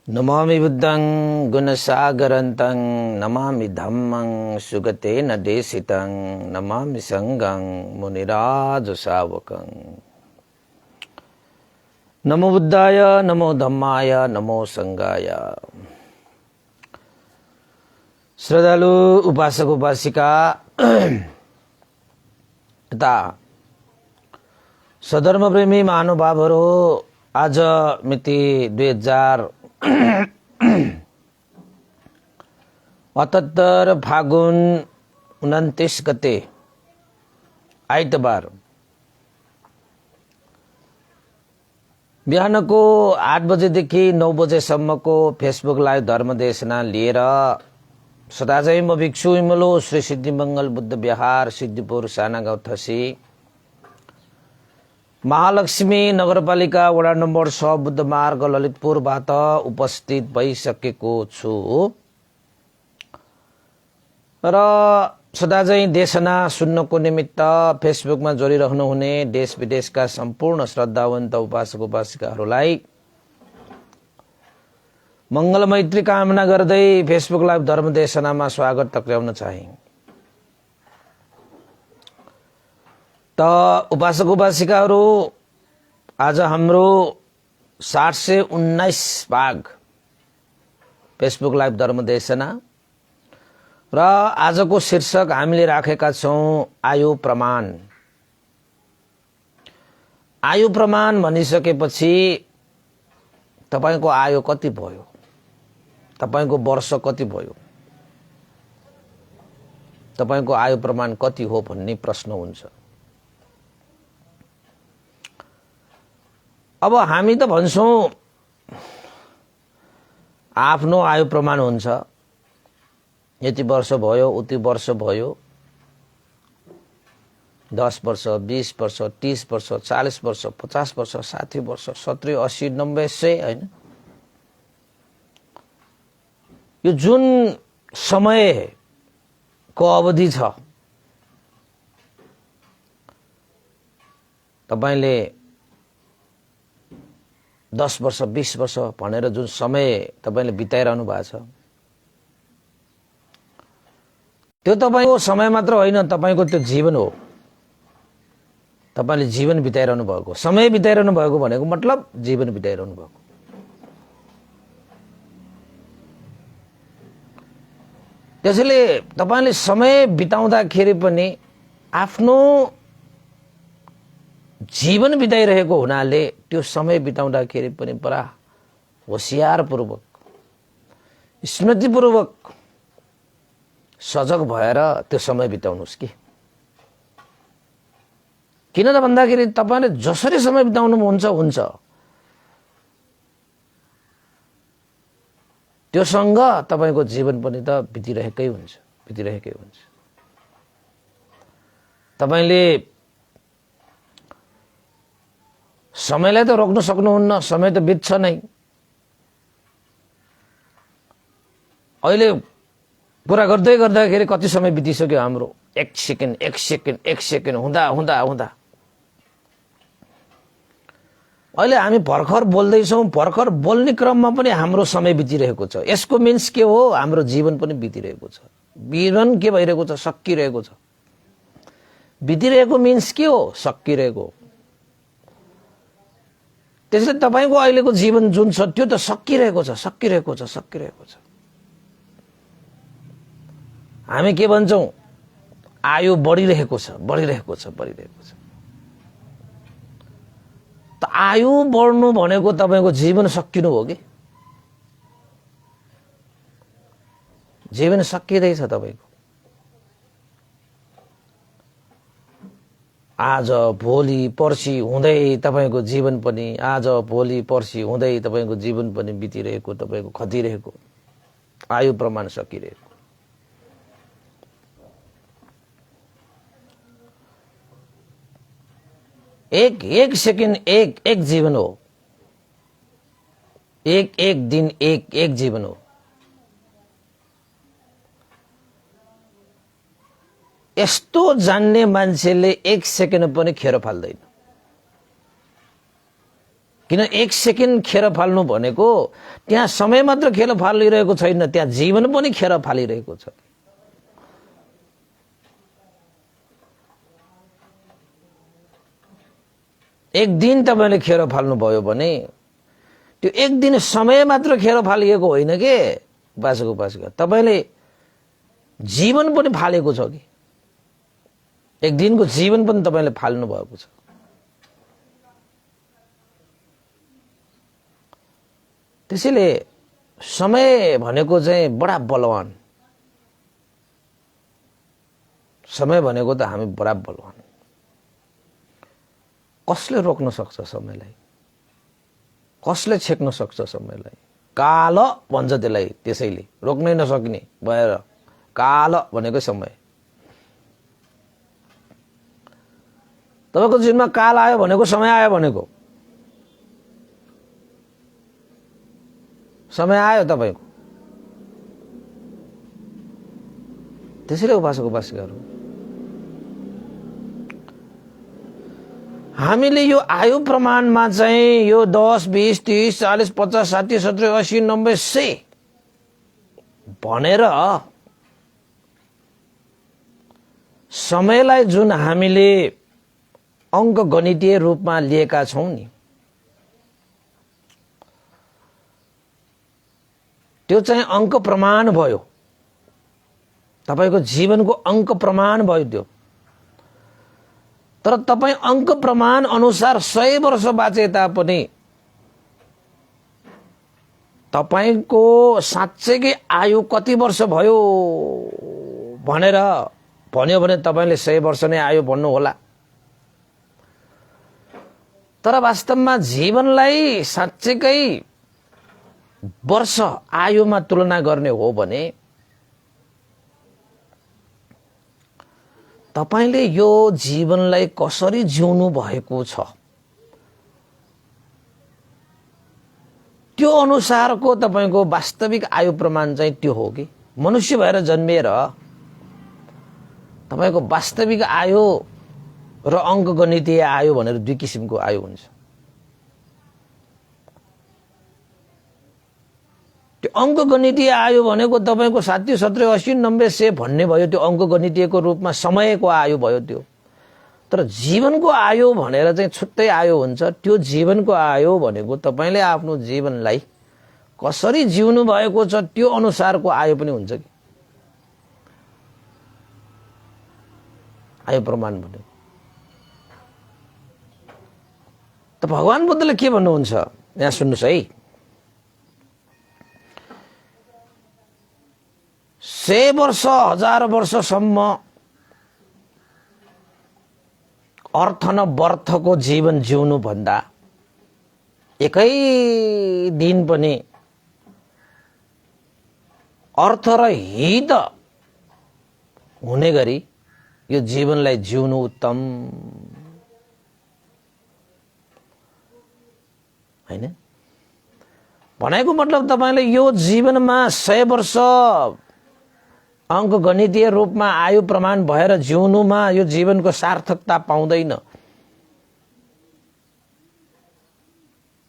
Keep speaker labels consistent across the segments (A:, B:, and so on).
A: नमामि बुद्धं गुणसागरन्तं नमामि धम्मं सुगतेन देशितं नमामि संघं मुनिराजशावकं। नमो बुद्धाय नमो धम्माय नमो संघाय। श्रद्धालु उपासक उपासिका तथा सधर्मप्रेमी महानुभावहरू, आज मिति 2078 फागुन 29 गते आइतबार बिहानको 8 बजेदेखि 9 बजेसम्मको फेसबुक लाइभ धर्मदेशना लिएर सदाझै म भिक्षु इमलो श्री सिद्धिमंगल बुद्ध विहार सिद्धिपुर साना गाउँ थसी महालक्ष्मी नगरपालिका वडा नम्बर 6 बुद्ध मार्ग ललितपुरबाट उपस्थित भइसकेको छु र सदाझै देशना सुन्नको निमित्त फेसबुकमा जोडिरहनुहुने देश विदेशका सम्पूर्ण श्रद्धावन्त उपासक उपासिकाहरूलाई मंगल मैत्री कामना गर्दै फेसबुक लाइभ धर्मदेशनामा स्वागत टक्राउन चाहे। त उपासक उपासिकाहरू, आज हाम्रो 719 भाग फेसबुक लाइभ धर्मदेशना र आजको शीर्षक हामीले राखेका छौं आयु प्रमाण। आयु प्रमाण भनिसकेपछि तपाईको आयु कति भयो, तपाईको वर्ष कति भयो, तपाईको आयु प्रमाण कति हो भन्ने प्रश्न हुन्छ। अब हामी त भन्छौं आफ्नो आयु प्रमाण हुन्छ, यति वर्ष भयो उति वर्ष भयो, 10 वर्ष 20 वर्ष 30 वर्ष 40 वर्ष 50 वर्ष 60 वर्ष 70 80 90 100 हैन। यो जुन समयको अवधि छ, तपाईले 10 वर्ष 20 वर्ष भनेर जुन समय तपाईले बिताइरहनु भएको छ, त्यो तपाईको समय मात्र होइन, तपाईको त्यो जीवन हो। तपाईले जीवन बिताइरहनु भएको, समय बिताइरहनु भएको भनेको मतलब जीवन बिताइरहनु भएको। त्यसैले तपाईले समय बिताउँदाखेरि पनि आफ्नो जीवन बिताइरहेको हुनाले त्यो समय बिताउँदाखेरि पनि बडा होशियारपूर्वक, स्मृतिपूर्वक सजग भएर त्यो समय बिताउनुस् कि। किन त भन्दाखेरि तपाईले जसरी समय बिताउनु हुन्छ त्योसँग तपाईको जीवन पनि त बितिरहेकै हुन्छ। तपाईले समयलाई त रोक्न सक्नुहुन्न, समय त बित्छ नै। अहिले कुरा गर्दै गर्दाखेरि कति समय बितिसक्यो हाम्रो, एक सेकेन्ड हुँदा अहिले हामी भर्खर बोल्दैछौं, भर्खर बोल्ने क्रममा पनि हाम्रो समय बितिरहेको छ। यसको मिन्स के हो? हाम्रो जीवन पनि बितिरहेको छ। जीवन के भइरहेको छ? सकिरहेको छ। बितिरहेको मिन्स के हो? सकिरहेको। त्यसैले तपाईको अहिलेको जीवन जुन छ त्यो त सकिरहेको छ। हामी के भन्छौं? आयु बढिरहेको छ। त आयु बढ्नु भनेको तपाईको जीवन सकिनु हो कि? जीवन सकिँदैछ तपाईको। आज भोलि पर्सि हुँदै तपाईको जीवन पनि, आज भोलि पर्सि हुँदै तपाईको जीवन पनि बितिरहेको, तपाईको खतिरहेको, आयु प्रमाण सकिरहेको। एक सेकेन्ड एक जीवन हो। एक दिन एक जीवन हो। यस्तो जान्ने मान्छेले एक सेकेन्ड पनि खेर फाल्दैन। किन एक सेकेन्ड खेर फाल्नु भनेको त्यहाँ समय मात्र खेर फालिरहेको छैन, त्यहाँ जीवन पनि खेर फालिरहेको छ। एक दिन तपाईले खेर फाल्नुभयो भने त्यो एक दिन समय मात्र खेर फालिएको होइन के उपासक उपासिका, तपाईले जीवन पनि फालेको छ कि एक दिनको जीवन पनि तपाईले फाल्नु भएको छ। त्यसैले समय भनेको चाहिँ बडा बलवान, समय भनेको त हामी बडा बलवान। कसले रोक्न सक्छ समयलाई, कसले छेक्न सक्छ समयलाई? काल भन्छ त्यसलाई, त्यसैले रोक्नै नसकिने भएर काल भनेको समय। तपाईको जीवनमा काल आयो भनेको समय आयो भनेको, समय आयो तपाईको। त्यसैले उपासक उपासिकाहरू, हामीले यो आयु प्रमाणमा चाहिँ यो 10, 20, 30, 40, 50, 60, 70, 80, 90, 100 भनेर समयलाई जुन हामीले अङ्क गणितीय रूपमा लिएका छौं नि, त्यो चाहिँ अङ्क प्रमाण भयो, तपाईको जीवनको अङ्क प्रमाण भयो त्यो। तर तपाई अङ्क प्रमाण अनुसार 100 वर्ष बाँचे तापनि तपाईको साँच्चैकै आयु कति वर्ष भयो भनेर भन्यो भने तपाईले 100 वर्ष नै आयु भन्नु होला। तर वास्तवमा जीवनलाई साँच्चैकै वर्ष आयुमा तुलना गर्ने हो भने तपाईले यो जीवनलाई कसरी जिउनु भएको छ त्यो अनुसारको तपाईको वास्तविक आयु प्रमाण चाहिँ त्यो हो कि मनुष्य भएर जन्मिएर तपाईको वास्तविक आयु र अङ्क गणितीय आयु भनेर दुई किसिमको आयु हुन्छ। त्यो अङ्क गणितीय आयु भनेको तपाईको 60, 70, 80, 90, 100 भन्ने भयो, त्यो अङ्क गणितीयको रूपमा समयको आयु भयो त्यो। तर जीवनको आयु भनेर चाहिँ छुट्टै आयु हुन्छ। त्यो जीवनको आयु भनेको तपाईले आफ्नो जीवनलाई कसरी जिउनु भएको छ त्यो अनुसारको आयु पनि हुन्छ कि आयु प्रमाण भन्ने। त भगवान बुद्धले के भन्नुहुन्छ यहाँ सुन्नुस् है। 100 वर्ष 1000 वर्षसम्म अर्थ न बर्थको जीवन जिउनु भन्दा एकै दिन पनि अर्थ र हित हुने गरी यो जीवनलाई जिउनु उत्तम हैन। भनेको मतलब तपाईले यो जीवनमा 100 वर्ष अङ्क गणितीय रूपमा आयु प्रमाण भएर जिउनुमा यो जीवनको सार्थकता पाउँदैन।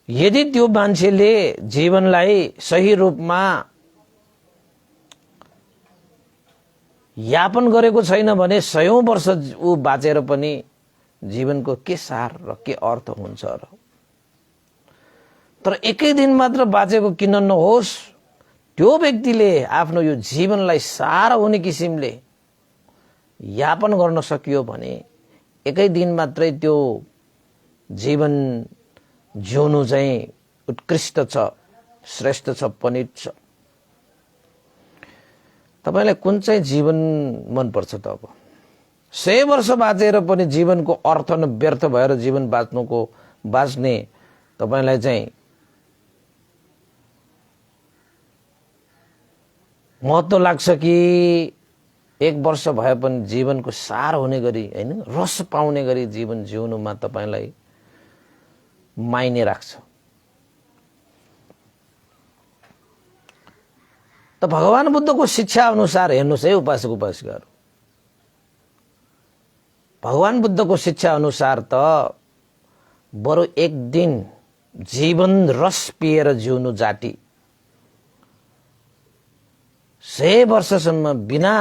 A: यदि त्यो मान्छेले जीवनलाई सही रूपमा यापन गरेको छैन भने 100औं वर्ष ऊ बाँचेर पनि जीवनको के सार र के अर्थ हुन्छ र। तर एकै दिन मात्र बाँचेको किन नहोस्, त्यो व्यक्तिले आफ्नो यो जीवनलाई सार हुने किसिमले यापन गर्न सकियो भने एकै दिन मात्रै त्यो जीवन जिउनु चाहिँ उत्कृष्ट छ, श्रेष्ठ छ, पनित छ। तपाईलाई कुन चाहिँ जीवन मन पर्छ त? अब 100 वर्ष बाँचेर पनि जीवनको अर्थ न व्यर्थ भएर जीवन बाँच्ने तपाईलाई चाहिँ महत्त्व लाग्छ कि 1 वर्ष भए पनि जीवनको सार हुने गरी हैन, रस पाउने गरी जीवन जिउनुमा तपाईलाई मायने राख्छ? त भगवान बुद्धको शिक्षा अनुसार हेर्नुस् है उपासक उपासिकाहरू, भगवान बुद्धको शिक्षा अनुसार त बरु 1 दिन जीवन रस पिएर जिउनु जाति 100 वर्षसम्म बिना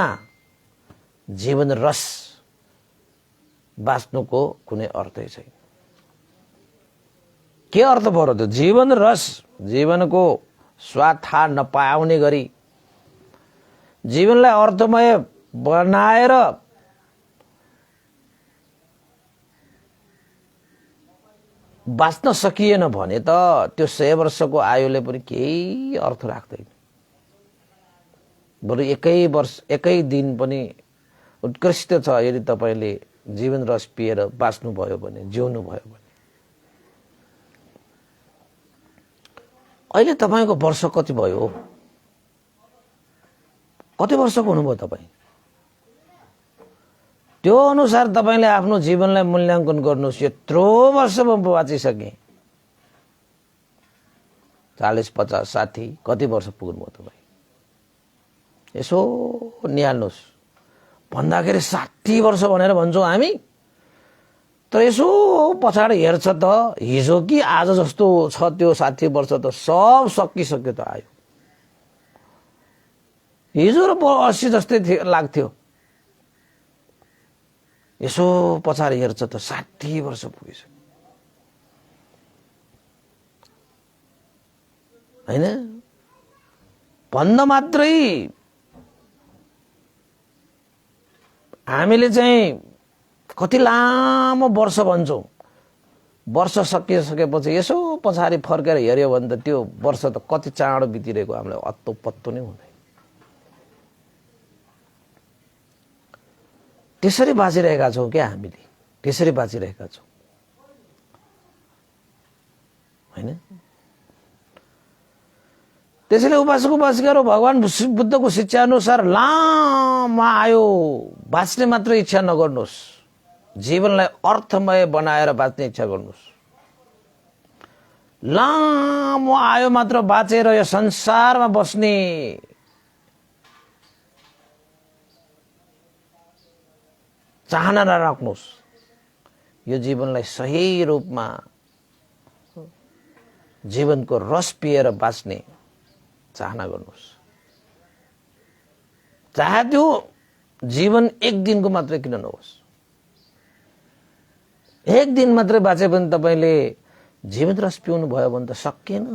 A: जीवन रस बाँच्नुको कुनै अर्थै छैन। के अर्थ पर्यो त? जीवन रस, जीवनको स्वाद थाहा नपाउने गरी जीवनलाई अर्थमय बनाएर बाँच्न सकिएन भने त त्यो 100 वर्षको आयुले पनि केही अर्थ राख्दैन। बरु एकै दिन पनि उत्कृष्ट छ यदि तपाईले जीवन रस पिएर बाँच्नु भयो भने, जिउनु भयो भने। अहिले तपाईको वर्ष कति भयो? कति वर्षको हुनुभयो तपाईँ? त्यो अनुसार तपाईले आफ्नो जीवनलाई मूल्याङ्कन गर्नुहोस्। यत्रो वर्षमा बाँचिसके, 40, 50, 60 कति वर्ष पुग्नुभयो तपाईँ? यसो निहाल्नुहोस्। भन्दाखेरि 60 वर्ष भनेर भन्छौँ हामी, तर यसो पछाडि हेर्छ त हिजो कि आज जस्तो छ त्यो 60 वर्ष त सब सकिसक्यो त आयो। हिजो र 80 जस्तै लाग्थ्यो, यसो पछाडि हेर्छ त 60 वर्ष पुगिसक्यो हैन? भन्न मात्रै हामीले चाहिँ कति लामो वर्ष भन्छौँ। वर्ष सकिसकेपछि यसो पछाडि फर्केर हेऱ्यो भने त त्यो वर्ष त कति चाँडो बितिरहेको हामीलाई अत्तो पत्तो नै हुँदैन। त्यसरी बाँचिरहेका छौँ क्या हामीले? त्यसरी बाँचिरहेका छौँ हैन? त्यसैले उपासक-उपासिकाहरू भगवान बुद्धको शिक्षा अनुसार लामो आयो बाँच्ने मात्र इच्छा नगर्नुहोस्, जीवनलाई अर्थमय बनाएर बाँच्ने इच्छा गर्नुहोस्। लामो आयो मात्र बाँचेर यो संसारमा बस्ने चाहना नराख्नुहोस्। यो जीवनलाई सही रूपमा जीवनको रस पिएर बाँच्ने चाहना गर्नुहोस्। चाहे त्यो जीवन एक दिनको मात्रै किन नहोस्। एक दिन मात्रै बाँचे पनि तपाईले जीवन रस पिउनु भयो भने त सकिएन।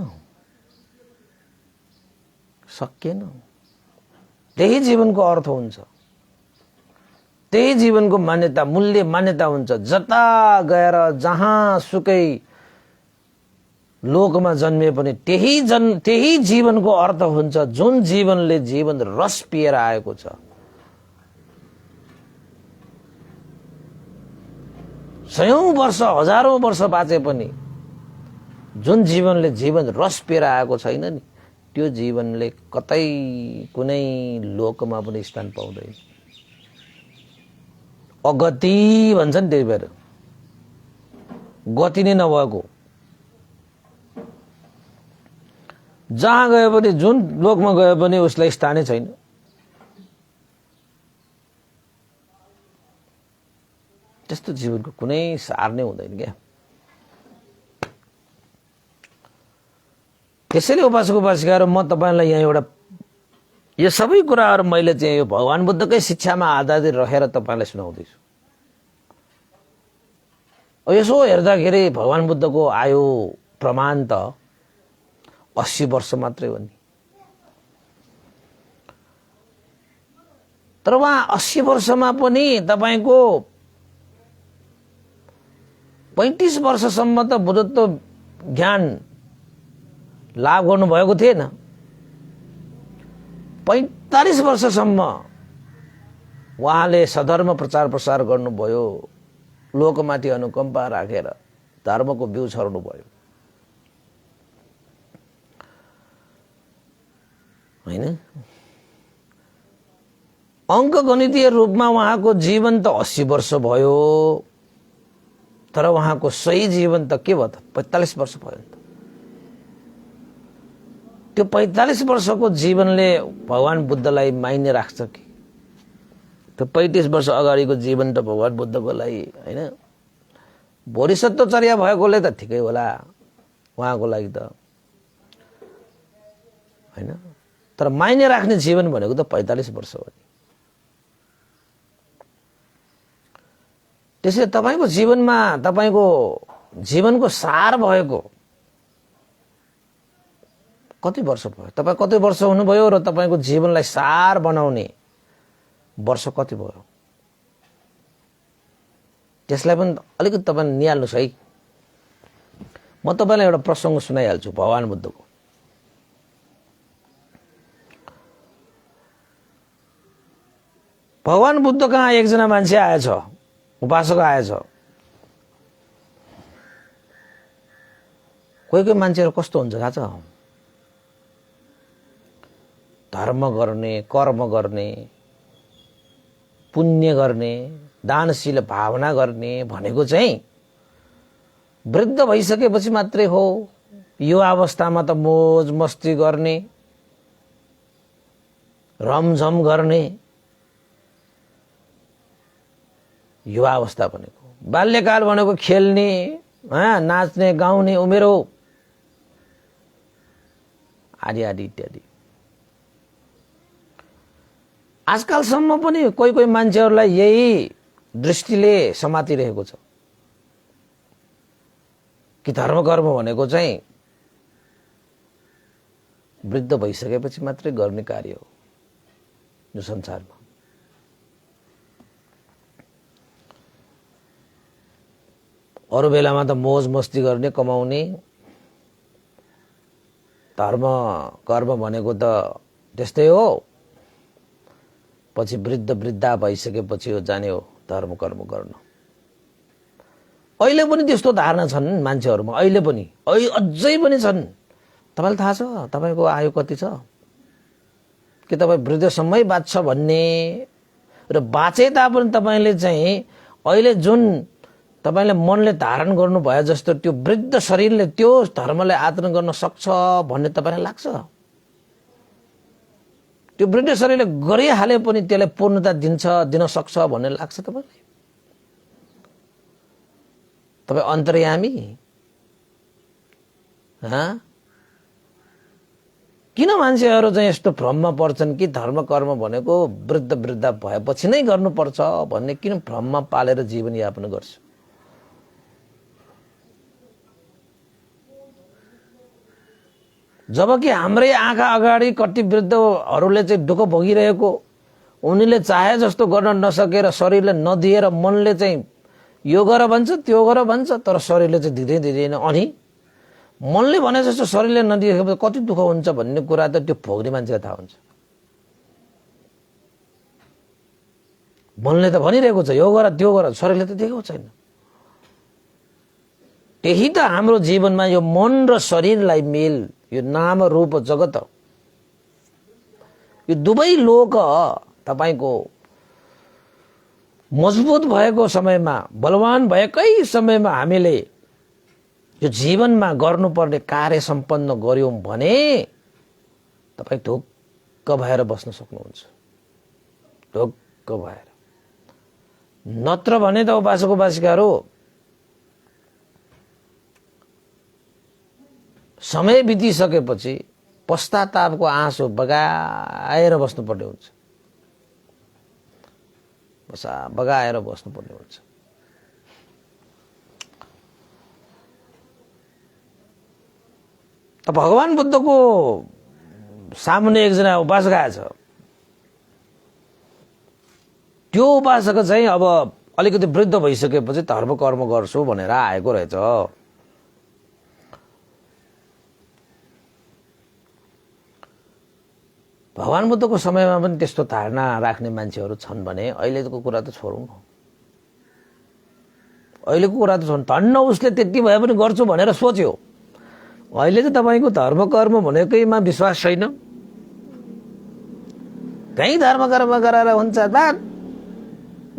A: त्यही जीवनको अर्थ हुन्छ, त्यही जीवनको मान्यता, मूल्य मान्यता हुन्छ। जता गएर जहाँ सुकै लोकमा जन्मिए पनि त्यही जीवनको अर्थ हुन्छ, जुन जीवनले जीवन रस पिएर आएको छ। सयौं वर्ष, हजारौं वर्ष बाँचे पनि जुन जीवनले जीवन रस पिएर आएको छैन नि, त्यो जीवनले कतै कुनै लोकमा पनि स्थान पाउँदैन। अगति भन्छन्, त्यही भएर गति नै नभएको। जहाँ गए पनि, जुन लोकमा गए पनि उसलाई स्थानै छैन। त्यस्तो जीवनको कुनै सार नै हुँदैन क्या। त्यसैले उपासक-उपासिकाहरू, म तपाईलाई यहाँ एउटा यो सबै कुराहरू मैले चाहिँ यो भगवान बुद्धकै शिक्षामा आधारित रहेर तपाईलाई सुनाउँदैछु। यसो हेर्दाखेरि भगवान बुद्धको आयु प्रमाण त 80 वर्ष मात्रै हो नि। तर उहाँ 80 वर्षमा पनि तपाईको 35 वर्षसम्म त बुद्धत्व ज्ञान लाभ गर्नुभएको थिएन। 45 वर्षसम्म उहाँले सधर्म प्रचार प्रसार गर्नुभयो, लोकमाथि अनुकम्पा राखेर धर्मको बिउ छर्नु भयो हैन। अङ्कगणितीय रूपमा उहाँको जीवन त 80 वर्ष भयो, तर उहाँको सही जीवन त के भयो त 45 वर्ष भयो नि त। त्यो 45 वर्षको जीवनले भगवान बुद्धलाई मायने राख्छ कि त्यो 35 वर्ष अगाडिको जीवन त भगवान बुद्धको लागि हैन बोधिसत्वचर्या भएकोले त ठिकै होला। उहाँको लागि त हैन। तर मायने राख्ने जीवन भनेको त 45 वर्ष हो। त्यसैले तपाईको जीवनमा तपाईको जीवनको सार भएको कति वर्ष भयो? तपाईँ कति वर्ष हुनुभयो र तपाईको जीवनलाई सार बनाउने वर्ष कति भयो? त्यसलाई पनि अलिकति तपाईले निहाल्नुस् है। म तपाईलाई एउटा प्रसंग सुनाइहाल्छु भगवान बुद्धको। भगवान बुद्ध कहाँ एकजना मान्छे आएछ, उपासक आएछ। कोही कोही मान्छेहरु कस्तो हुन्छ थाहा छ? धर्म गर्ने, कर्म गर्ने, पुण्य गर्ने, दानशील भावना गर्ने भनेको चाहिँ वृद्ध भइसकेपछि मात्रै हो। युवा अवस्थामा त मोज मस्ती गर्ने, रमझम गर्ने युवा अवस्था भनेको। बाल्यकाल भनेको खेल्ने, नाच्ने, गाउने उमेर हो, आदि आदि इत्यादि। आजकलसम्म पनि कोही कोही मान्छेहरूलाई यही दृष्टिले समातिरहेको छ कि धर्म कर्म भनेको चाहिँ वृद्ध भइसकेपछि मात्रै गर्ने कार्य हो यो संसारमा। अरु बेलामा त मोज मस्ती गर्ने, कमाउने। धर्म कर्म भनेको त त्यस्तै हो। पछि वृद्ध वृद्धा भइसकेपछि हो जाने हो धर्म कर्म गर्न। अहिले पनि त्यस्तो धारणा छन् मान्छेहरुमा, अहिले पनि अझै पनि छन्। तपाईलाई थाहा छ तपाईको आयु कति छ? कि तपाई वृद्धसम्मै बाँच्छ भन्ने र बाँचे तापनि तपाईले चाहिँ अहिले जुन तपाईले मनले धारण गर्नु भयो जस्तो त्यो वृद्ध शरीरले त्यो धर्मलाई आचरण गर्न सक्छ भन्ने तपाईलाई लाग्छ? त्यो वृद्ध शरीरले गरिहाले पनि त्यसलाई पूर्णता दिन सक्छ भन्ने लाग्छ तपाईलाई? तपाई अन्तर्यामी? किन मान्छेहरु चाहिँ यस्तो भ्रममा पर्छन् कि धर्म कर्म भनेको वृद्ध वृद्धा भएपछि नै गर्नुपर्छ भन्ने किन भ्रममा पालेर जीवन यापन गर्छ? जबकि हाम्रै आँखा अगाडि कति वृद्धहरूले चाहिँ दुःख भोगिरहेको, उनीले चाहे जस्तो गर्न नसकेर शरीरले नदिएर मनले चाहिँ यो गर भन्छ त्यो गर भन्छ, तर शरीरले चाहिँ दिँदैन। अनि मनले भने जस्तो शरीरले नदिएपछि कति दुःख हुन्छ भन्ने कुरा त त्यो भोग्ने मान्छेलाई थाहा हुन्छ। मनले त भनिरहेको छ यो गर त्यो गर, शरीरले त देखेको छैन। त्यही त हाम्रो जीवनमा यो मन र शरीरलाई मेल, यो नाम रूप जगत, यो दुवै लोक तपाईको मजबुत भएको समयमा, बलवान भएकै समयमा हामीले यो जीवनमा गर्नुपर्ने कार्य सम्पन्न गर्यौं भने तपाई ढुक्क भएर बस्न सक्नुहुन्छ, ढुक्क भएर। नत्र भने त उपासक उपासिकाहरू समय बितिसकेपछि पश्चातापको आँसु बगाएर बस्नुपर्ने हुन्छ, बगाएर बस्नुपर्ने हुन्छ। त भगवान बुद्धको सामुन्ने एकजना उपासक आएछ। त्यो उपासक चाहिँ अब अलिकति वृद्ध भइसकेपछि धर्म कर्म गर्छु भनेर आएको रहेछ। भगवान बुद्धको समयमा पनि त्यस्तो धारणा राख्ने मान्छेहरू छन् भने अहिलेको कुरा त छोडौं न। अहिलेको कुरा त छोड्नु, धन्न उसले त्यति भए पनि गर्छु भनेर सोच्यो। अहिले चाहिँ तपाईको धर्म कर्म भनेकैमा विश्वास छैन। कहीं धर्म कर्म गरेर हुन्छ बात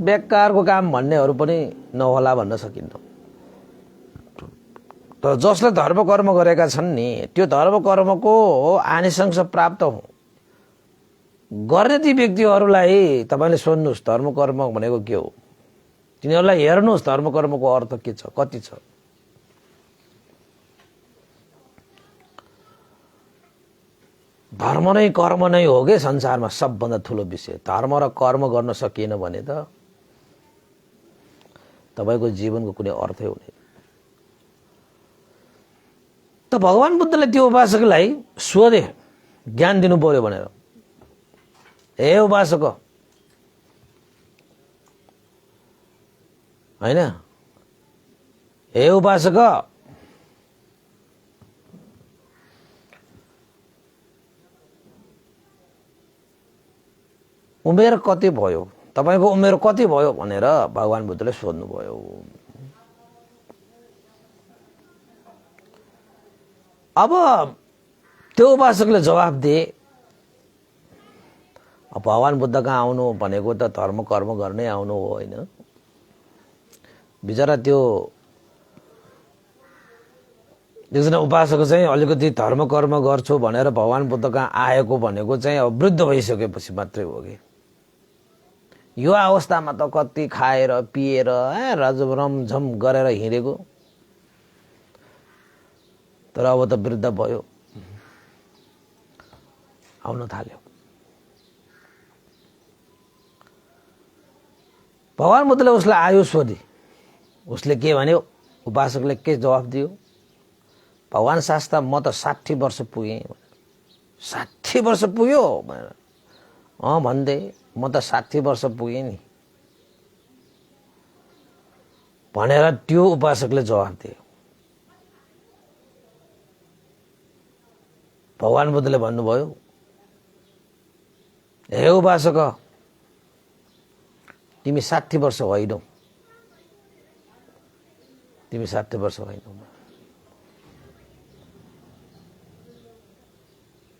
A: बेकारको काम भन्नेहरू पनि नहोला भन्न सकिन्न। तर जसले धर्म कर्म गरेका छन् नि, त्यो धर्म कर्मको आनिसंस प्राप्त हो गर्ने ती व्यक्तिहरूलाई तपाईले सोध्नुस् धर्म कर्म भनेको के हो, तिनीहरूलाई हेर्नुस् धर्म कर्मको अर्थ के छ, कति छ। धर्म नै कर्म नै हो के संसारमा सबभन्दा ठुलो विषय। धर्म र कर्म गर्न सकिएन भने त तपाईको जीवनको कुनै अर्थै हुँदैन। त भगवान बुद्धले त्यो उपासकलाई सोधे, ज्ञान दिनु पर्यो भनेर, हे उपासक हैन, हे उपासक उमेर कति भयो, तपाईको उमेर कति भयो भनेर भगवान बुद्धले सोध्नु भयो। अब त्यो उपासकले जवाफ दिए, भगवान बुद्ध कहाँ आउनु भनेको त धर्म कर्म गर्नै आउनु हो हैन। बिचरा त्यो एकजना उपासक चाहिँ अलिकति धर्म कर्म गर्छु भनेर भगवान बुद्ध कहाँ आएको भनेको चाहिँ अब वृद्ध भइसकेपछि मात्रै हो कि। यो अवस्थामा त कति खाएर पिएर रमझम गरेर हिँडेको, तर अब त वृद्ध भयो, आउन थाल्यो। भगवान बुद्धले उसलाई आयु सोधी, उसले के भन्यो, उपासकले के जवाफ दियो, भगवान शास्त्र म त 60 वर्ष पुगेँ। 60 वर्ष पुग्यो भनेर भन्दै, म त 60 वर्ष पुगेँ नि भनेर त्यो उपासकले जवाफ दियो। भगवान बुद्धले भन्नुभयो, हे उपासक तिमी 60 वर्ष होइनौ, तिमी 60 वर्ष होइनौ।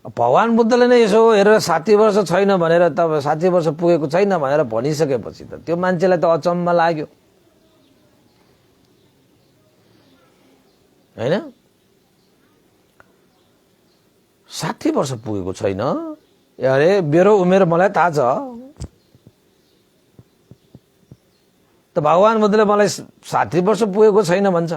A: भगवान बुद्धले नै यसो हेरेर 60 वर्ष छैन भनेर, तब 60 वर्ष पुगेको छैन भनेर भनिसकेपछि त त्यो मान्छेलाई त अचम्म लाग्यो हैन। 60 वर्ष पुगेको छैन, अरे मेरो उमेर मलाई थाहा छ। त भगवान बुद्धले मलाई 60 वर्ष पुगेको छैन भन्छ।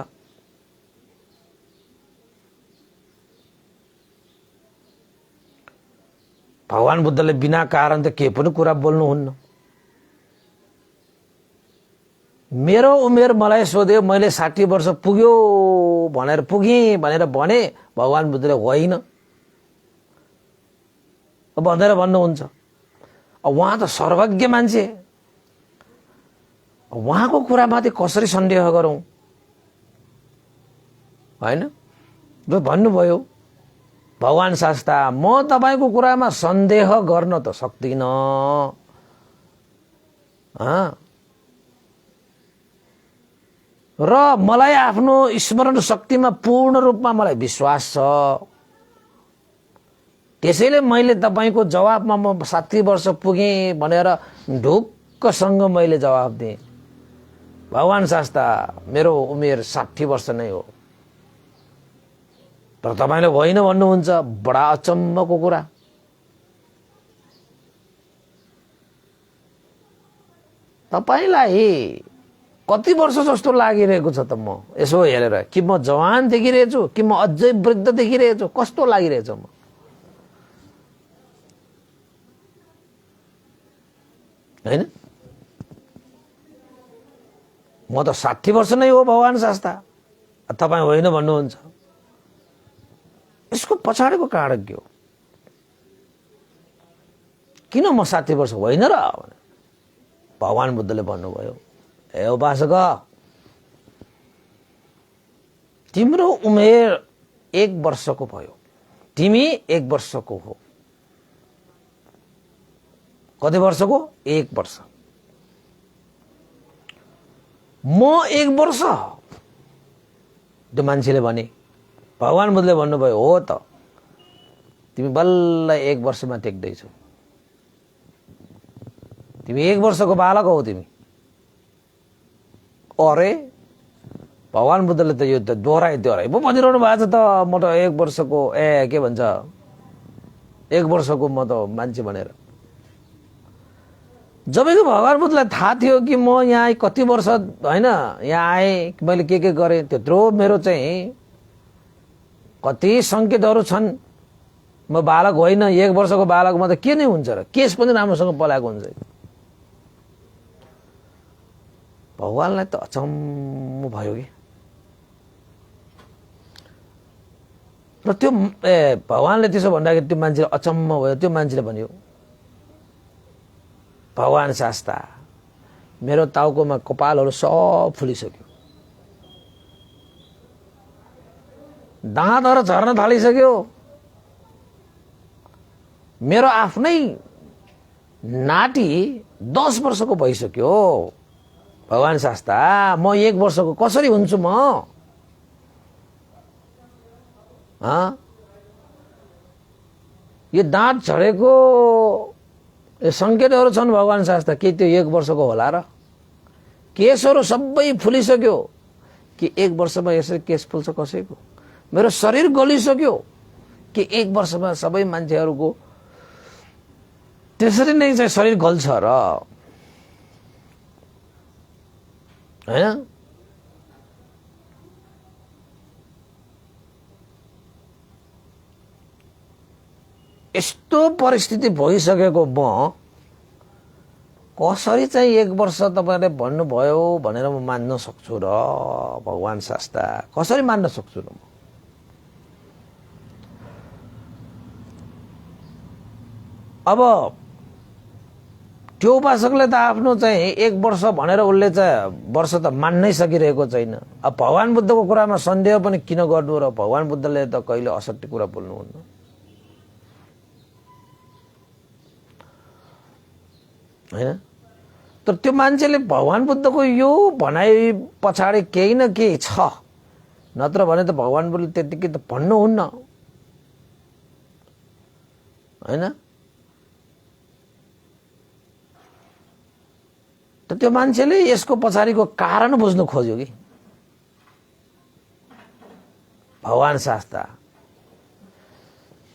A: भगवान बुद्धले बिना कारण त के पनि कुरा बोल्नुहुन्न। मेरो उमेर मलाई सोध्यो, मैले 60 वर्ष पुग्यो भनेर पुगेँ भनेर भने भगवान बुद्धले होइन भनेर भन्नुहुन्छ। उहाँ त सर्वज्ञ मान्छे, उहाँको कुरामाथि कसरी सन्देह गरौँ हैन। र भन्नुभयो, भगवान शास्ता म तपाईको कुरामा सन्देह गर्न त सक्दिन, र मलाई आफ्नो स्मरण शक्तिमा पूर्ण रूपमा मलाई विश्वास छ। त्यसैले मैले तपाईको जवाबमा म 60 वर्ष पुगेँ भनेर ढुक्कसँग मैले जवाफ दिएँ, भगवान शास्ता मेरो उमेर 60 वर्ष नै हो। तर तपाईले होइन भन्नुहुन्छ, बडा अचम्मको कुरा। तपाईलाई कति वर्ष जस्तो लागिरहेको छ त? म यसो हेरेर कि म जवान देखिरहेछु कि म अझै वृद्ध देखिरहेछु, कस्तो लागिरहेछ म? हैन, म त 60 वर्ष नै हो भगवान शास्ता, तपाई होइन भन्नुहुन्छ। यसको पछाडिको कारण के हो? किन म 60 वर्ष होइन र? भगवान बुद्धले भन्नुभयो, हे उपासक तिम्रो उमेर 1 वर्षको भयो, तिमी 1 वर्षको हो। कति वर्षको? 1 वर्ष। म 1 वर्ष, त्यो मान्छेले भने। भगवान बुद्धले भन्नुभयो, हो त तिमी बल्ल 1 वर्षमा टेक्दैछौ, तिमी 1 वर्षको बालक हौ तिमी। अरे भगवान बुद्धले त यो त दोहोराइ पो भनिरहनु भएको छ त, म त 1 वर्षको के भन्छ 1 वर्षको म त मान्छे भनेर। जबकि भगवान बुद्धलाई थाहा थियो कि म यहाँ कति वर्ष होइन यहाँ आएँ, मैले के गरेँ, त्यत्रो मेरो चाहिँ कति संकेतहरू छन् म बालक होइन, 1 वर्षको बालकमा त के नै हुन्छ र? केस पनि राम्रोसँग पलाएको हुन्छ। भगवानलाई त अचम्म भयो कि। र त्यो भगवानले त्यसो भन्दाखेरि त्यो मान्छेले अचम्म भयो। त्यो मान्छेले भन्यो, भगवान शास्ता, मेरो टाउकोमा कपालहरू सब फुलिसक्यो, दाँतहरू झर्न थालिसक्यो, मेरो आफ्नै नाति 10 वर्षको भइसक्यो। भगवान शास्ता, म 1 वर्षको कसरी हुन्छु म? यो दाँत झरेको सङ्केतहरू छन् भगवान शास्त्र। के त्यो 1 वर्षको होला र? केसहरू सबै फुलिसक्यो कि 1 वर्षमा यसरी केस फुल्छ कसैको? मेरो शरीर गलिसक्यो कि 1 वर्षमा सबै मान्छेहरूको त्यसरी नै चाहिँ शरीर गल्छ र? हैन? यस्तो परिस्थिति भइसकेको म कसरी चाहिँ 1 वर्ष तपाईले भन्नुभयो भनेर म मान्न सक्छु र? भगवान शास्ता, कसरी मान्न सक्छु र? अब त्यो उपासकले त आफ्नो चाहिँ 1 वर्ष भनेर उसले चाहिँ वर्ष त मान्नै सकिरहेको छैन। अब भगवान बुद्धको कुरामा सन्देह पनि किन गर्नु र? भगवान बुद्धले त कहिले असत्य कुरा बोल्नुहुन्न। हैन? तर त्यो मान्छेले भगवान बुद्धको यो भनाइ पछाडि केही न केही छ, नत्र भने त भगवान बुद्धले त्यतिकै त भन्नुहुन्न। हैन? त त्यो मान्छेले यसको पछाडिको कारण बुझ्नु खोज्यो कि। भगवान शास्ता,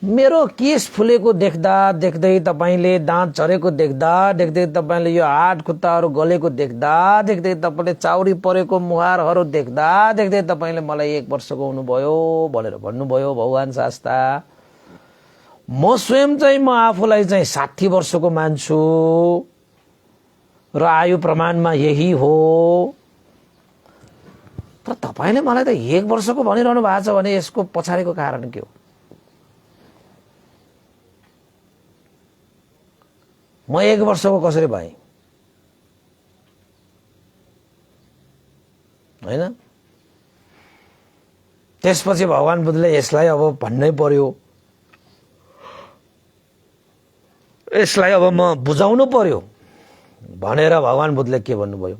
A: मेरो केस फुलेको देख्दा देख्दै, तपाईले दाँत झरेको देख्दा देख्दै, तपाईले यो हात खुट्टाहरू गलेको देख्दा देख्दै, तपाईले चाउरी परेको मुहारहरू देख्दा देख्दै तपाईले मलाई 1 वर्षको हुनुभयो भनेर भन्नुभयो। भगवान शास्ता, म स्वयं चाहिँ म आफूलाई चाहिँ 60 वर्षको मान्छु र आयु प्रमाणमा यही हो। तर तपाईले मलाई त 1 वर्षको भनिरहनु भएको छ भने यसको पछाडिको कारण के हो? म 1 वर्षको कसरी भएँ? हैन? त्यसपछि भगवान बुद्धले यसलाई अब भन्नै पर्यो, यसलाई अब म बुझाउनु पर्यो भनेर भगवान बुद्धले के भन्नुभयो?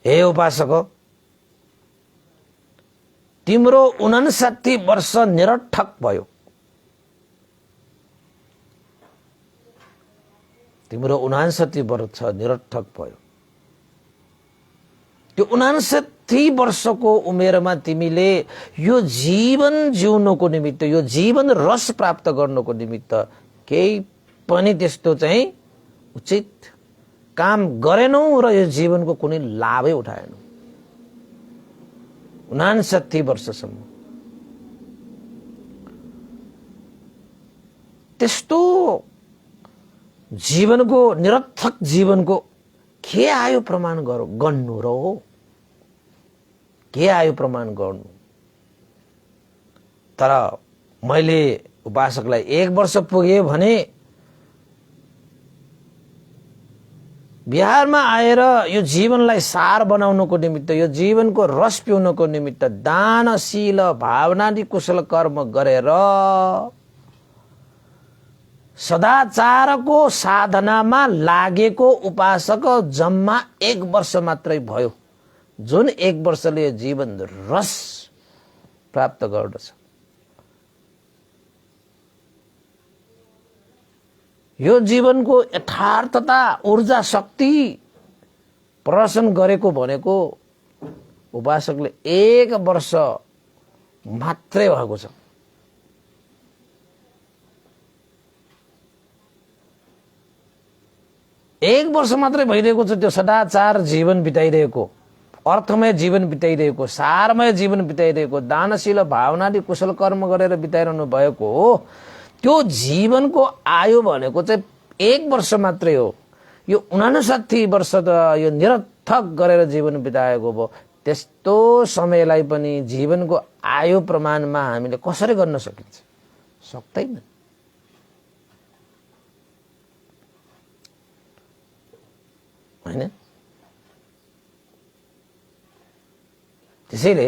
A: हे उपासक, तिम्रो 59 वर्ष निरर्थक भयो। तिम्रो 59 वर्ष निरर्थक भयो। त्यो 59 वर्षको उमेरमा तिमीले यो जीवन जिउनको निमित्त, यो जीवन रस प्राप्त गर्नको निमित्त केही पनि त्यस्तो चाहिँ उचित काम गरेनौ र यो जीवनको कुनै लाभै उठाएनौ। 59 वर्षसम्म त्यस्तो जीवनको, निरर्थक जीवनको के आयो प्रमाण गर्नु र? हो, के आयो प्रमाण गर्नु? तर मैले उपासकलाई 1 वर्ष पुगे भने बिहारमा आएर यो जीवनलाई सार बनाउनको निमित्त, यो जीवनको रस पिउनको निमित्त दानशील भावनादि कुशल कर्म गरेर सदाचारको साधनामा लागेको उपासक जम्मा 1 वर्ष मात्रै भयो, जुन 1 वर्षले जीवन रस प्राप्त गर्दछ। यो जीवनको यथार्थता, ऊर्जा, शक्ति प्रदर्शन गरेको भनेको उपासकले 1 वर्ष मात्रै भएको छ। एक वर्ष मात्रै भइरहेको छ त्यो सदाचार जीवन बिताइरहेको अर्थमय जीवन बिताइरहेको, सारमय जीवन बिताइरहेको, दानशील भावनाले कुशल कर्म गरेर बिताइरहनु भएको हो, त्यो जीवनको आयु भनेको चाहिँ 1 वर्ष मात्रै हो। यो 59 वर्ष त यो निरर्थक गरेर जीवन बिताएको भयो। त्यस्तो समयलाई पनि जीवनको आयु प्रमाणमा हामीले कसरी गर्न सकिन्छ? सक्दैन। हैन? त्यसैले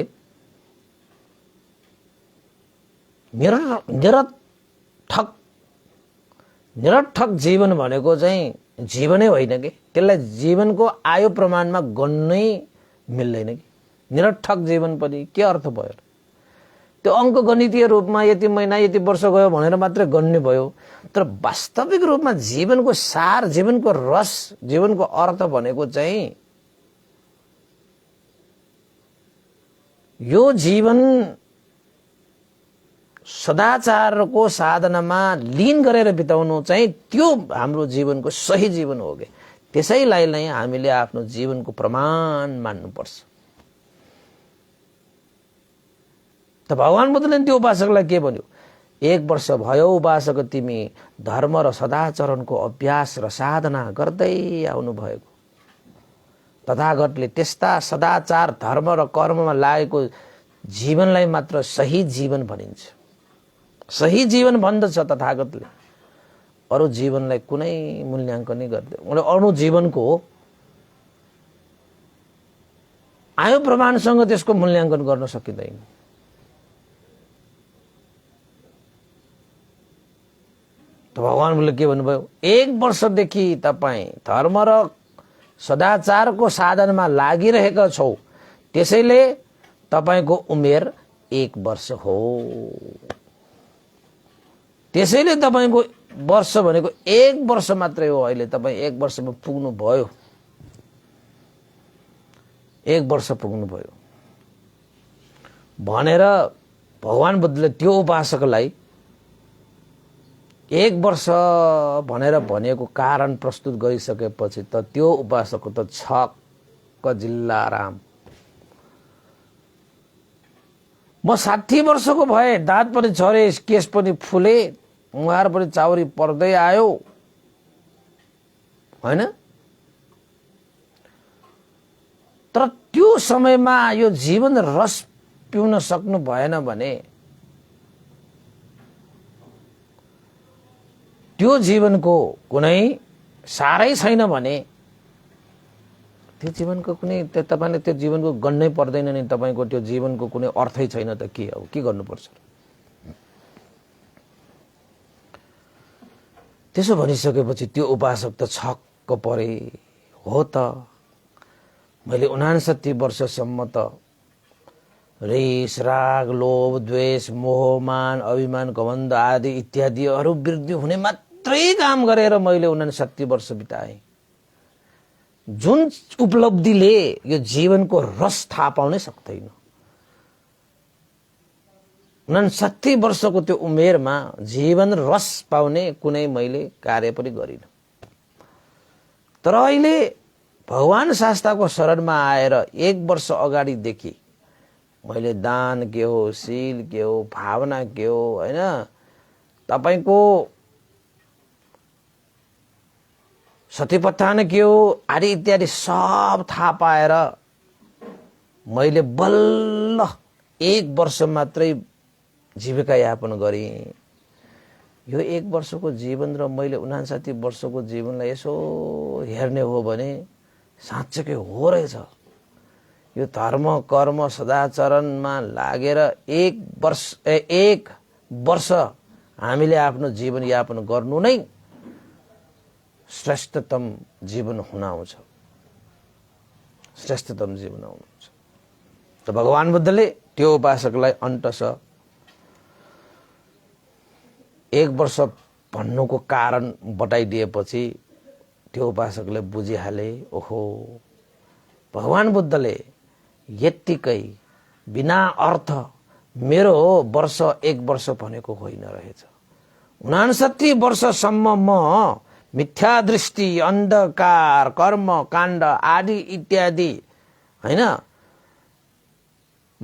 A: निरर्थक जीवन भनेको चाहिँ जीवनै होइन कि, त्यसलाई जीवनको आयु प्रमाणमा गन्नै मिल्दैन कि। निरर्थक जीवन पनि के अर्थ भयो? त्यो अङ्क गणितीय रूपमा यति महिना यति वर्ष गयो भनेर मात्रै गन्ने भयो। तर वास्तविक रूपमा जीवनको सार, जीवनको रस, जीवनको अर्थ भनेको चाहिँ यो जीवन सदाचारको साधनामा लीन गरेर बिताउनु चाहिँ त्यो हाम्रो जीवनको सही जीवन हो के। त्यसैलाई नै हामीले आफ्नो जीवनको प्रमाण मान्नुपर्छ। त भगवान बुद्धले त्यो उपासकलाई के भन्यो? 1 वर्ष भयो उपासक तिमी धर्म र सदाचरणको अभ्यास र साधना गर्दै आउनु भएको। तथागतले त्यस्ता सदाचार, धर्म र कर्ममा लागेको जीवनलाई मात्र सही जीवन भनिन्छ। सही जीवन भन्दछ तथागतले। अरू जीवनलाई कुनै मूल्याङ्कनै गर्दैन। अरू जीवनको आयु प्रमाणसँग त्यसको मूल्याङ्कन गर्न सकिँदैन। त भगवानले के भन्नुभयो? 1 वर्षदेखि तपाईँ धर्म र सदाचारको साधनमा लागिरहेका छौ, त्यसैले तपाईको उमेर 1 वर्ष हो। त्यसैले तपाईको वर्ष भनेको 1 वर्ष मात्रै हो। अहिले तपाईँ 1 वर्षमा पुग्नु भयो। 1 वर्ष पुग्नु भयो भनेर भगवान बुद्धले त्यो उपासकलाई 1 वर्ष भनेर भनेको कारण प्रस्तुत गरिसकेपछि त त्यो उपासकको त छक्क जिल्ला राम। म 60 वर्षको भए, दाँत पनि झरे, केस पनि फुले, मुहार पनि चाउरी पर्दै आयो, हैन? तर त्यो समयमा यो जीवन रस पिउन सक्नु भएन भने त्यो जीवनको कुनै सारै छैन भने त्यो जीवनको कुनै तपाईले त्यो जीवनको गन्नै पर्दैन नि। तपाईको त्यो जीवनको कुनै अर्थै छैन त के हो? के गर्नुपर्छ? त्यसो भनिसकेपछि त्यो उपासक त छक्क परे। हो त मैले 69 वर्षसम्म त रिस, राग, लोभ, द्वेष, मोह, मान, अभिमान, घमण्ड आदि इत्यादिहरू वृद्धि हुने मात्रै काम गरेर मैले 69 वर्ष बिताएँ। जुन उपलब्धिले यो जीवनको रस थाहा पाउनै सक्दैन। 69 वर्षको त्यो उमेरमा जीवन रस पाउने कुनै मैले कार्य पनि गरिनँ। तर अहिले भगवान शास्त्रको शरणमा आएर 1 वर्ष अगाडिदेखि मैले दान के हो, शील के हो, भावना के हो, हैन, तपाईको सतीपत्थान के हो आदि इत्यादि सब थाहा पाएर मैले बल्ल 1 वर्ष मात्रै जीविका यापन गरेँ। यो 1 वर्षको जीवन र मैले 59 वर्षको जीवनलाई यसो हेर्ने हो भने साँच्चै हो रहेछ। यो धर्म, कर्म, सदाचरणमा लागेर 1 वर्ष हामीले आफ्नो जीवन यापन गर्नु नै श्रेष्ठतम जीवन हुन आउँछ। श्रेष्ठतम जीवन आउँछ। त भगवान बुद्धले त्यो उपासकलाई अन्तस 1 वर्ष भन्नुको कारण बताइदिएपछि त्यो उपासकले बुझिहाले, ओहो भगवान बुद्धले यत्तिकै बिना अर्थ मेरो वर्ष 1 वर्ष भनेको होइन रहेछ। 69 वर्षसम्म म मिथ्या दृष्टि, अन्धकार, कर्म काण्ड आदि इत्यादि, हैन,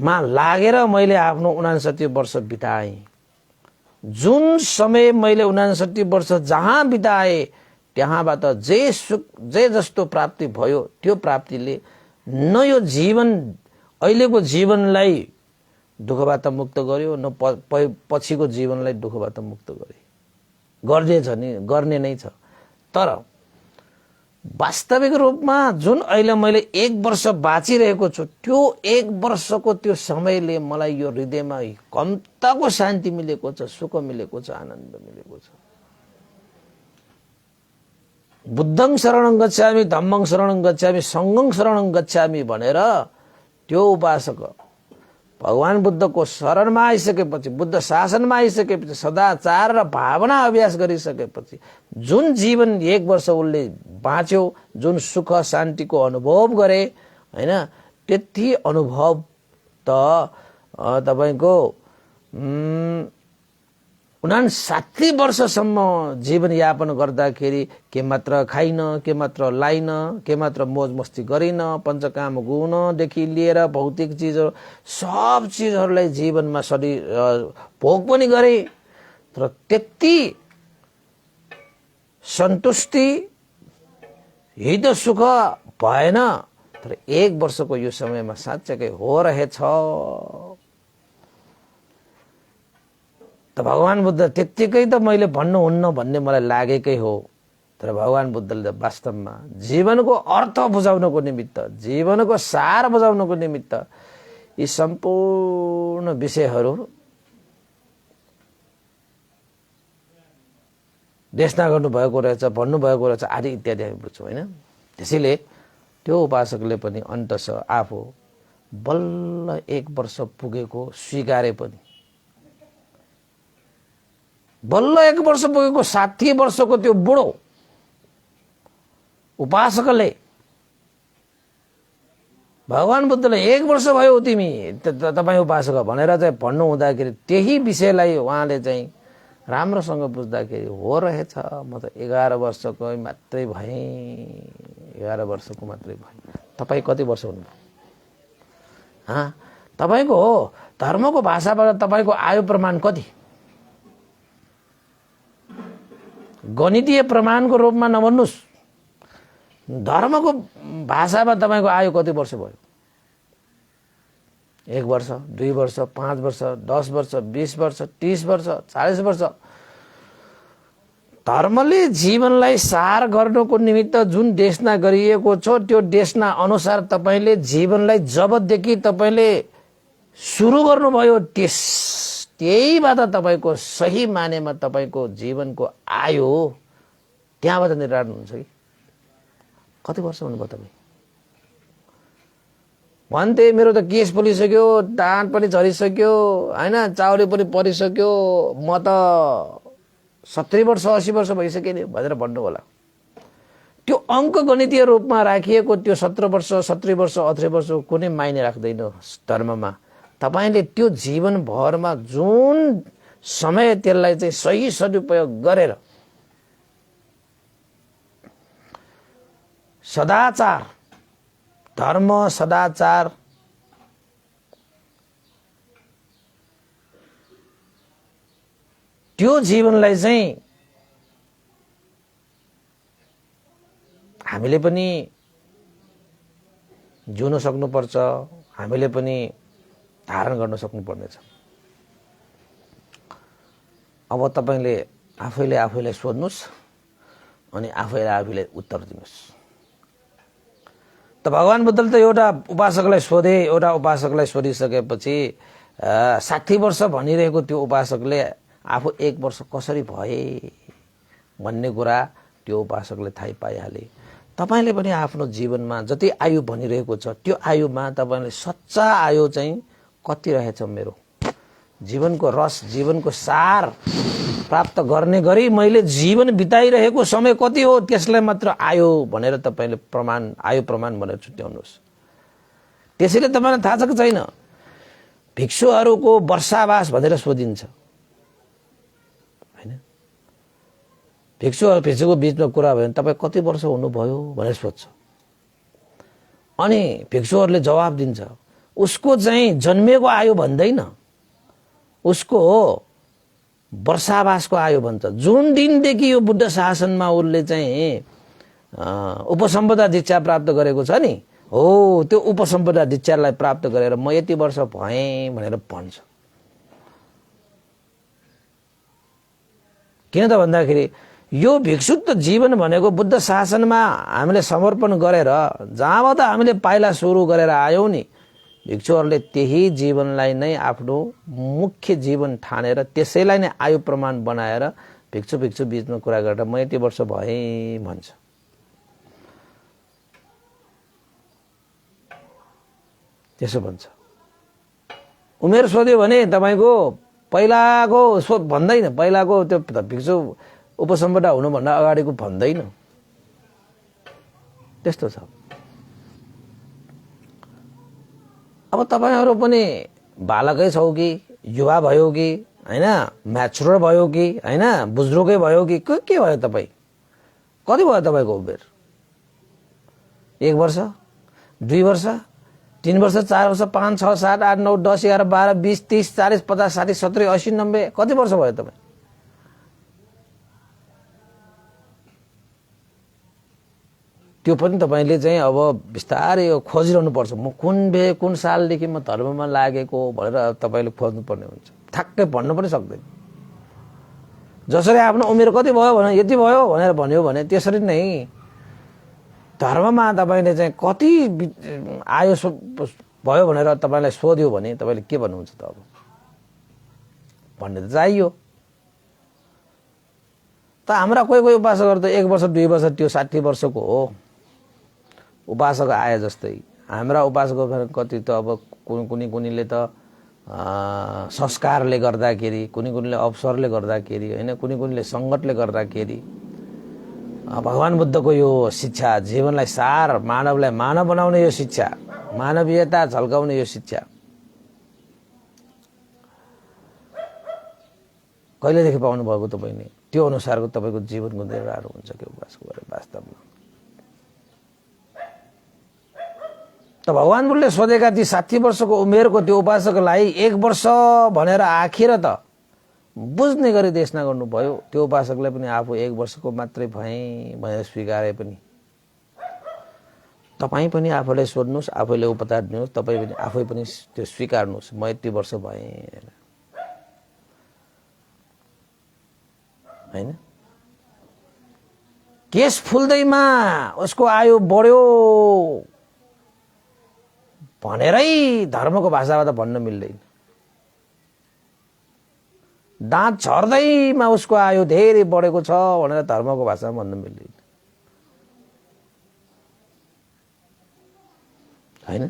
A: मा लागेर मैले आफ्नो 69 वर्ष बिताएँ। जुन समय मैले 69 वर्ष जहाँ बिताएँ त्यहाँबाट जे जस्तो प्राप्ति भयो त्यो प्राप्तिले न यो जीवन अहिलेको जीवनलाई दुःखबाट मुक्त गर्यो न पछिको जीवनलाई दुःखबाट मुक्त गर्यो। गर्ने नै छ। तर वास्तविक रूपमा जुन अहिले मैले 1 वर्ष बाँचिरहेको छु त्यो 1 वर्षको त्यो समयले मलाई यो हृदयमा कम्ताको शान्ति मिलेको छ, सुख मिलेको छ, आनन्द मिलेको छ। बुद्धं शरणं गच्छामि, धम्मं शरणं गच्छामि, संघं शरणं गच्छामि भनेर त्यो उपासक भगवान बुद्धको शरणमा आइसकेपछि, बुद्ध शासनमा आइसकेपछि, सदाचार र भावना अभ्यास गरिसकेपछि जुन जीवन 1 वर्ष उसले बाँच्यो, जुन सुख शान्तिको अनुभव गरे हैन, त्यति अनुभव त तपाईको 59 वर्षसम्म जीवन यापन गर्दाखेरि के मात्र खाइन, के मात्र लाइन, के मात्र मोज मस्ती गरिन, पञ्चकाम गुणदेखि लिएर भौतिक चिजहरू सब चिजहरूलाई जीवनमा शरीर भोग पनि गरे। तर त्यति सन्तुष्टि हित सुख भएन। तर 1 वर्षको यो समयमा साँच्चै हो रहेछ। त भगवान बुद्ध त्यत्तिकै त मैले भन्नुहुन्न भन्ने मलाई लागेकै हो। तर भगवान बुद्धले वास्तवमा जीवनको अर्थ बुझाउनको निमित्त, जीवनको सार बुझाउनको निमित्त यी सम्पूर्ण विषयहरू देशना गर्नुभएको रहेछ, भन्नुभएको रहेछ आदि इत्यादि हामी बुझ्छौँ होइन। त्यसैले त्यो उपासकले पनि अन्ततः आफू बल्ल 1 वर्ष पुगेको स्वीकारे पनि, बल्ल 1 वर्ष पुगेको 60 वर्षको त्यो बुढो उपासकले भगवान बुद्धलाई 1 वर्ष भयो तिमी तपाईँ उपासक भनेर चाहिँ भन्नु हुँदाखेरि त्यही विषयलाई उहाँले चाहिँ राम्रोसँग बुझ्दाखेरि हो रहेछ, म त 11 वर्षको मात्रै भएँ, 11 वर्षको मात्रै भएँ। तपाईँ कति वर्ष हुनुभयो? तपाईँको धर्मको भाषाबाट तपाईँको आयु प्रमाण कति? गणितीय प्रमाणको रूपमा नभन्नुस्, धर्मको भाषामा तपाईँको आयु कति वर्ष भयो? 1 वर्ष, 2 वर्ष, 5 वर्ष, 10 वर्ष, 20 वर्ष, 30 वर्ष, 40 वर्ष। धर्मले जीवनलाई सार गर्नको निमित्त जुन देशना गरिएको छ त्यो देशना अनुसार तपाईले जीवनलाई जबदेखि तपाईले सुरु गर्नुभयो त्यहीबाट तपाईको सही मानेमा तपाईको जीवनको आयु त्यहाँबाट निर्धारण हुन्छ कि कति वर्ष हुनुभयो तपाई? भन्थे मेरो त केस पोलिसक्यो, डाँट पनि झरिसक्यो, हैन, चाउरी पनि परिसक्यो, म त 70 वर्ष 80 वर्ष भइसक्यो नि भनेर भन्नु होला। त्यो अंक गणितीय रूपमा राखिएको त्यो 17 वर्ष 70 वर्ष 18 वर्ष कुनै मायने राख्दैन धर्ममा। तपाईले त्यो जीवन भरमा जुन समय त्यसलाई चाहिँ सही सदुपयोग गरेर सदाचार, धर्म, सदाचार, त्यो जीवनलाई चाहिँ हामीले पनि जिउन सक्नुपर्छ, हामीले पनि धारण गर्न सक्नुपर्नेछ। अब तपाईले आफैले सोध्नुस् अनि आफैले उत्तर दिनुस्। त भगवान बुद्धले त एउटा उपासकलाई सोधे, एउटा उपासकलाई सोधिसकेपछि 60 वर्ष भनिरहेको त्यो उपासकले आफू 1 वर्ष कसरी भए भन्ने कुरा त्यो उपासकले थाहै पाइहाले। तपाईले पनि आफ्नो जीवनमा जति आयु भनिरहेको छ त्यो आयुमा तपाईले सच्चा आयु चाहिँ कति रहेछ, मेरो जीवनको रस, जीवनको सार प्राप्त गर्ने गरी मैले जीवन बिताइरहेको समय कति हो त्यसलाई मात्र आयु भनेर तपाईले आयु प्रमाण भनेर छुट्याउनुहोस्। त्यसैले तपाईलाई थाहा छ कि छैन, भिक्षुहरूको वर्षावास भनेर सोधिन्छ हैन। भिक्षुको बीचमा कुरा भयो भने तपाई कति वर्ष हुनुभयो भनेर सोध्छ अनि भिक्षुहरूले जवाब दिन्छ उसको चाहिँ जन्मेको आयु भन्दैन, उसको वर्षावासको आयु भन्छ। जुन दिनदेखि यो बुद्ध शासनमा उसले चाहिँ उपसम्पदा दीक्षा प्राप्त गरेको छ नि, हो त्यो उपसम्पदा दीक्षालाई प्राप्त गरेर म यति वर्ष भएँ भनेर भन्छ। किन त भन्दाखेरि यो भिक्षुत्व जीवन भनेको बुद्ध शासनमा हामीले समर्पण गरेर जहाँबाट हामीले पाइला सुरु गरेर आयौँ नि, भिक्षुहरूले त्यही जीवनलाई नै आफ्नो मुख्य जीवन ठानेर त्यसैलाई नै आयु प्रमाण बनाएर भिक्षु बीचमा कुरा गरेर म यति वर्ष भएँ भन्छ। त्यसो भन्छ। उमेर सोध्यो भने तपाईँको पहिलाको भन्दैन, पहिलाको त्यो भिक्षु उपसम्पदा हुनुभन्दा अगाडिको भन्दैन, त्यस्तो छ। अब तपाईँहरू पनि बालकै छौ कि युवा भयो कि हैन, म्याचुर भयो कि हैन, बुज्रुकै भयो कि के भयो तपाईँ? कति भयो तपाईँको उमेर? 1 वर्ष, 2 वर्ष, 3 वर्ष, 4 वर्ष, 5, 6, 7, 8, 9, 10, 11, 12, 20, 30, 40, 50, 60, 70, 80, 90 कति वर्ष भयो तपाईँ? त्यो पनि तपाईँले चाहिँ अब बिस्तारै खोजिरहनु पर्छ। म कुन सालदेखि म धर्ममा लागेको भनेर तपाईँले खोज्नु पर्ने हुन्छ। ठ्याक्कै भन्नु पनि सक्दैन। जसरी आफ्नो उमेर कति भयो भने यति भयो भनेर भन्यो भने त्यसरी नै धर्ममा तपाईँले चाहिँ कति आयु भयो भनेर तपाईँलाई सोध्यो भने तपाईँले के भन्नुहुन्छ त? अब भन्ने त चाहियो। त हाम्रा कोही उपासकहरू त 1 वर्ष 2 वर्ष त्यो 60 वर्षको हो उपासक आए जस्तै। हाम्रा उपासकहरू कति त अब कुनैले त संस्कारले गर्दाखेरि, कुनैले अवसरले गर्दाखेरि हैन, कुनैले सङ्गतले गर्दाखेरि भगवान बुद्धको यो शिक्षा, जीवनलाई सार, मानवलाई मानव बनाउने यो शिक्षा, मानवीयता झल्काउने यो शिक्षा कहिलेदेखि पाउनु भएको तपाईँले? त्यो अनुसारको तपाईँको जीवनको निर्धारण हुन्छ कि उपासको बारे वास्तवमा। त भगवान बुद्धले सोधेका ती 60 वर्षको उमेरको त्यो उपासकलाई 1 वर्ष भनेर आखिर त बुझ्ने गरी देशना गर्नुभयो। त्यो उपासकले पनि आफू 1 वर्षको मात्रै भएँ भनेर स्वीकारे पनि। तपाईँ पनि आफूलाई सोध्नुहोस्, आफैले उपचार दिनुहोस्, तपाईँ पनि आफै पनि त्यो स्वीकार्नुहोस्, म यति वर्ष भएँ हैन। केस फुल्दैमा उसको आयु बढ्यो भनेरै धर्मको भाषाबाट भन्न मिल्दैन। दाँत झर्दैमा उसको आयु धेरै बढेको छ भनेर धर्मको भाषामा भन्न मिल्दैन हैन।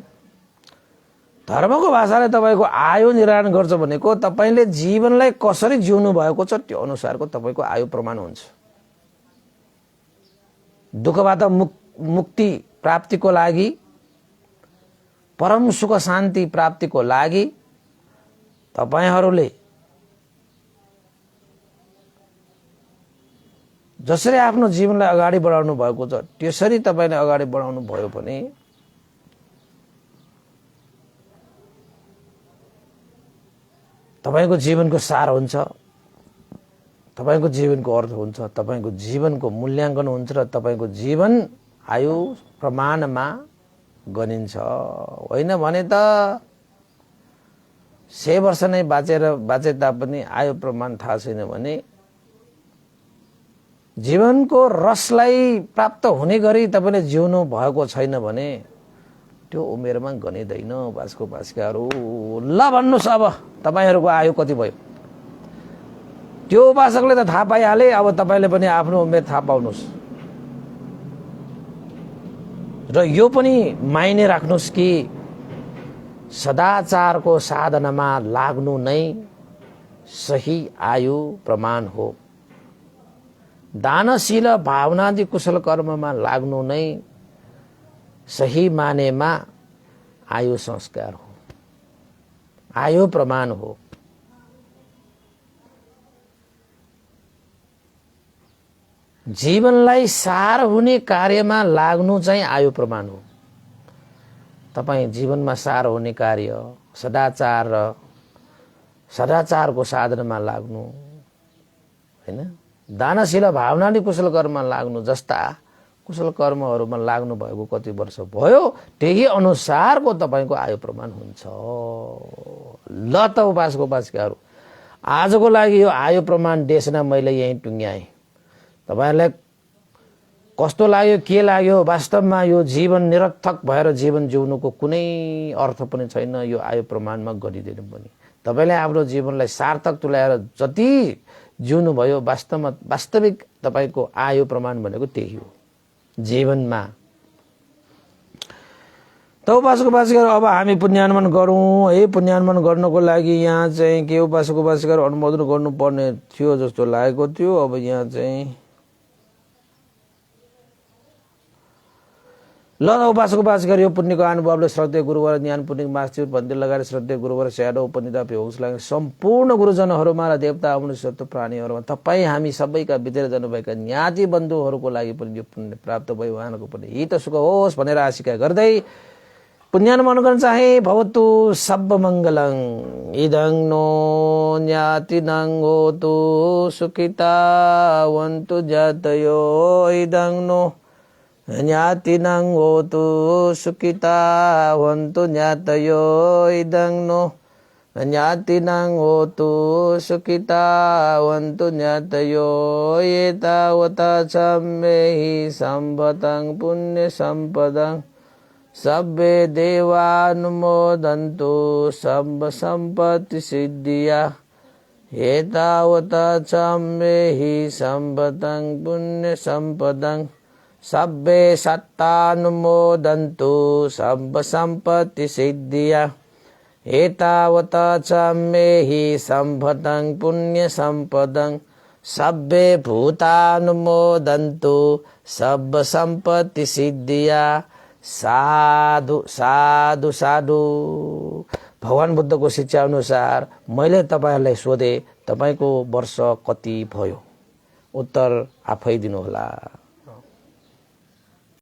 A: धर्मको भाषाले तपाईँको आयु निर्धारण गर्छ भनेको तपाईँले जीवनलाई कसरी जिउनु भएको छ त्यो अनुसारको तपाईँको आयु प्रमाण हुन्छ। दुःखबाट मुक्ति प्राप्तिको लागि, परम सुख शान्ति प्राप्तिको लागि तपाईँहरूले जसरी आफ्नो जीवनलाई अगाडि बढाउनु भएको छ त्यसरी तपाईँले अगाडि बढाउनु भयो भने तपाईको जीवनको सार हुन्छ, तपाईको जीवनको अर्थ हुन्छ, तपाईको जीवनको मूल्याङ्कन हुन्छ र तपाईको जीवन आयु प्रमाणमा गनिन्छ। होइन भने त 100 वर्ष नै बाँचे तापनि आयु प्रमाण थाहा छैन भने जीवनको रसलाई प्राप्त हुने गरी तपाईँले जिउनु भएको छैन भने त्यो उमेरमा गनिँदैन। बासको बासिकाहरू ल भन्नुहोस् अब तपाईँहरूको आयु कति भयो? त्यो उपासकले त थाहा पाइहाले, अब तपाईँले पनि आफ्नो उमेर थाहा पाउनुहोस्। र यो पनि माइने राख्नुहोस् कि सदाचारको साधनामा लाग्नु नै सही आयु प्रमाण हो। दानशील भावनादि कुशल कर्ममा लाग्नु नै सही मानेमा आयु संस्कार हो, आयु प्रमाण हो। जीवनलाई सार हुने कार्यमा लाग्नु चाहिँ आयु प्रमाण हो। तपाईँ जीवनमा सार हुने कार्य सदाचार र सदाचारको साधनमा लाग्नु, हैन, दानशील भावनाले कुशल कर्ममा लाग्नु जस्ता कुशल कर्महरूमा लाग्नु भएको कति वर्ष भयो, त्यही अनुसारको तपाईँको आयु प्रमाण हुन्छ। ल त उपासक उपासिकाहरू, आजको लागि यो आयु प्रमाण देशना मैले यहीँ टुङ्ग्याएँ। तपाईँहरूलाई कस्तो लाग्यो, के लाग्यो? वास्तवमा यो जीवन निरर्थक भएर जीवन जिउनुको कुनै अर्थ पनि छैन यो आयु प्रमाणमा गरिदिनु पनि। तपाईँले आफ्नो जीवनलाई सार्थक तुल्याएर जति जिउनु भयो, वास्तवमा वास्तविक तपाईँको आयु प्रमाण भनेको त्यही हो जीवनमा। त उपासक उपासिकाहरू, अब हामी पुण्यानुमान गरौँ है। पुण्यानुमान गर्नको लागि यहाँ चाहिँ के उपासक उपासिकाहरू अनुमोदन गर्नुपर्ने थियो जस्तो लागेको थियो। अब यहाँ चाहिँ ल उपासक उपासिकाहरू, यो पुण्यको अनुभवले श्रद्धेय गुरुवर ज्ञान पुण्य मास्टर भन्दै लगाएर श्रद्धेय गुरुवर स्याडो उपनिधा भोग्स लाग्ने सम्पूर्ण गुरुजनहरूमा र देवता मनुष्यत्व प्राणीहरूमा तपाईँ हामी सबैका बितेर जानुभएका ज्ञाति बन्धुहरूको लागि पनि यो पुण्य प्राप्त भयो, उहाँको पनि हित सुख होस् भनेर आशिका गर्दै पुण्यानुमान गर्न चाहे। भवतु सब मङ्गलं इदं नो ज्ञातिनं होतु सुखिता वन्तु जातयो इदं नो ज्ञातिनं होतु सुखिता वन्तु ज्ञातयो इदं नो ज्ञातिनं होतु सुखिता वन्तु ज्ञातयो एतावता सम्मेहि सम्पतं पुण्य सम्पदं सब्बे देवानुमोदन्तु सब सम्पत्ति सिद्धिया एतावता सम्मेहि सम्पतं पुण्य सम्पदं सब्बे सत्तानुमोदन्तु सब सम्पत्ति सिद्धिया एतावता सम्मेहि सम्पतं पुण्य सम्पदं सब्बे भूतानुमोदन्तु सब सम्पत्ति सिद्धिया। साधु साधु साधु। भगवान बुद्धको शिक्षा अनुसार मैले तपाईहरुलाई सोधे, तपाईको वर्ष कति भयो? उत्तर आफै दिनुहोला।